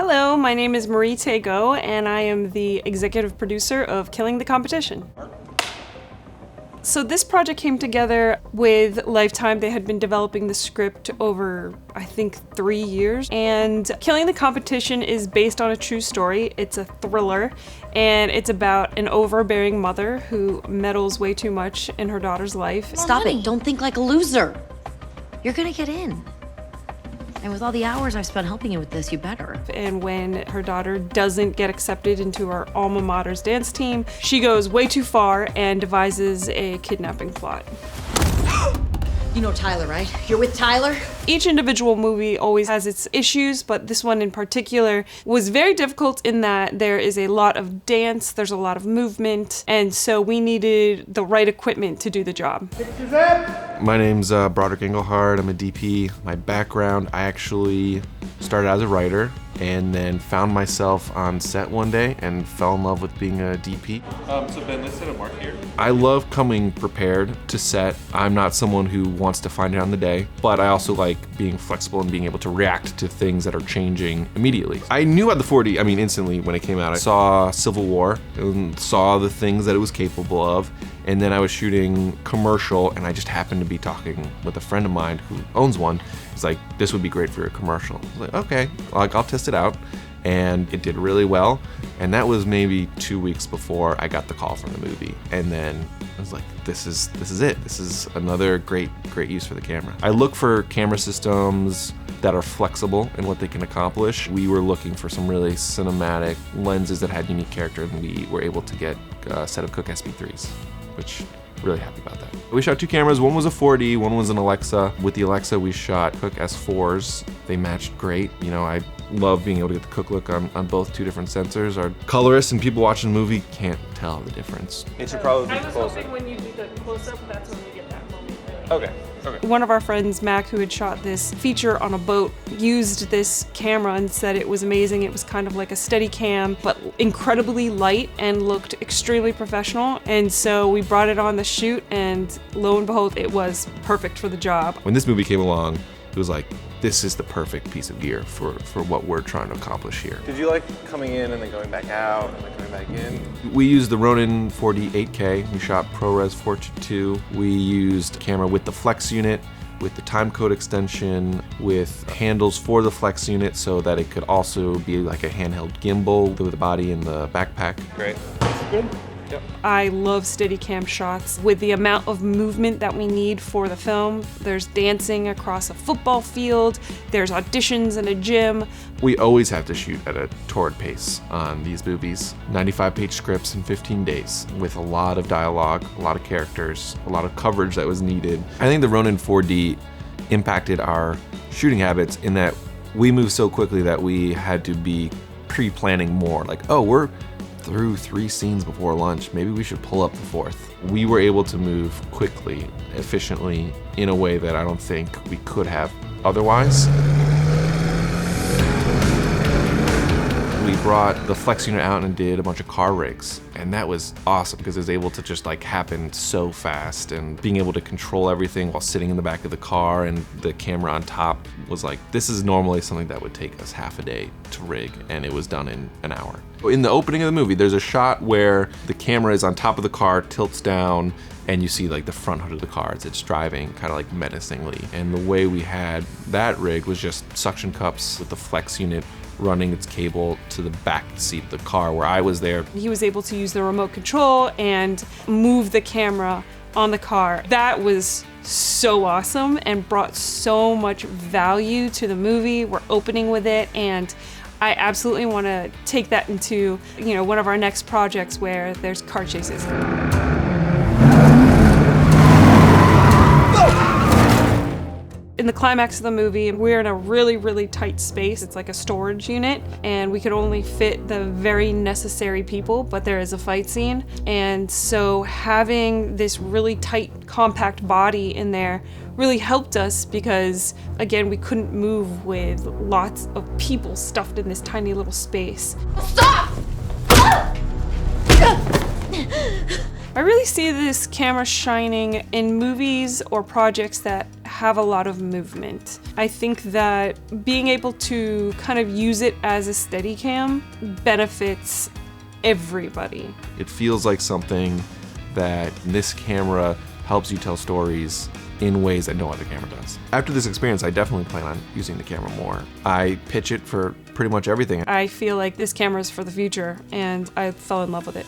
Hello, my name is Maritte, and I am the executive producer of Killing the Competition. So this project came together with Lifetime. They had been developing the script over, I think, 3 years. And Killing the Competition is based on a true story. It's a thriller, and it's about an overbearing mother who meddles way too much in her daughter's life. Stop it, don't think like a loser. You're gonna get in. And with all the hours I've spent helping you with this, you better. And when her daughter doesn't get accepted into her alma mater's dance team, she goes way too far and devises a kidnapping plot. You know Tyler, right? You're with Tyler? Each individual movie always has its issues, but this one in particular was very difficult in that there is a lot of dance, there's a lot of movement, and so we needed the right equipment to do the job. My name's Broderick Englehard. I'm a DP. My background, I actually started as a writer and then found myself on set one day and fell in love with being a DP. So Ben, let's set a mark here. I love coming prepared to set. I'm not someone who wants to find it on the day, but I also like being flexible and being able to react to things that are changing immediately. I knew about the 4D, instantly when it came out. I saw Civil War and saw the things that it was capable of. And then I was shooting commercial, and I just happened to be talking with a friend of mine who owns one. He's like, this would be great for a commercial. I was like, okay, I'll test it out. And it did really well. And that was maybe 2 weeks before I got the call from the movie. And then I was like, this is it. This is another great use for the camera. I look for camera systems that are flexible in what they can accomplish. We were looking for some really cinematic lenses that had unique character, and we were able to get a set of Cooke SP3s, which really happy about that. We shot 2 cameras. One was a 4D, one was an Alexa. With the Alexa, we shot Cooke S4s. They matched great. I love being able to get the Cooke look on both 2 different sensors. Our colorists and people watching the movie can't tell the difference. It should probably be I was closer. hoping when you do the close-up, that's when we get that moment. Okay. One of our friends, Mac, who had shot this feature on a boat, used this camera and said it was amazing. It was kind of like a steady cam, but incredibly light and looked extremely professional. And so we brought it on the shoot, and lo and behold, it was perfect for the job. When this movie came along, it was like, this is the perfect piece of gear for what we're trying to accomplish here. Did you like coming in and then going back out and then coming back in? We used the Ronin 4D 8K. We shot ProRes 4:2. We used camera with the flex unit, with the timecode extension, with handles for the flex unit so that it could also be like a handheld gimbal with the body in the backpack. Great. Good. Yep. I love Steadicam shots. With the amount of movement that we need for the film, there's dancing across a football field, there's auditions in a gym. We always have to shoot at a torrid pace on these movies. 95-page scripts in 15 days with a lot of dialogue, a lot of characters, a lot of coverage that was needed. I think the Ronin 4D impacted our shooting habits in that we moved so quickly that we had to be pre-planning more. Like, oh, we're through 3 scenes before lunch, maybe we should pull up the 4th. We were able to move quickly, efficiently, in a way that I don't think we could have otherwise. We brought the flex unit out and did a bunch of car rigs, and that was awesome because it was able to just happen so fast, and being able to control everything while sitting in the back of the car, and the camera on top was like, this is normally something that would take us half a day to rig, and it was done in an hour. In the opening of the movie, there's a shot where the camera is on top of the car, tilts down, and you see the front hood of the car as it's driving kind of menacingly. And the way we had that rig was just suction cups with the flex unit running its cable to the back seat of the car where I was there. He was able to use the remote control and move the camera on the car. That was so awesome and brought so much value to the movie. We're opening with it, and I absolutely want to take that into, one of our next projects where there's car chases. In the climax of the movie, we're in a really, really tight space. It's like a storage unit, and we could only fit the very necessary people, but there is a fight scene. And so having this really tight, compact body in there really helped us because, again, we couldn't move with lots of people stuffed in this tiny little space. Stop! I really see this camera shining in movies or projects that have a lot of movement. I think that being able to kind of use it as a Steadicam benefits everybody. It feels like something that this camera helps you tell stories in ways that no other camera does. After this experience, I definitely plan on using the camera more. I pitch it for pretty much everything. I feel like this camera is for the future, and I fell in love with it.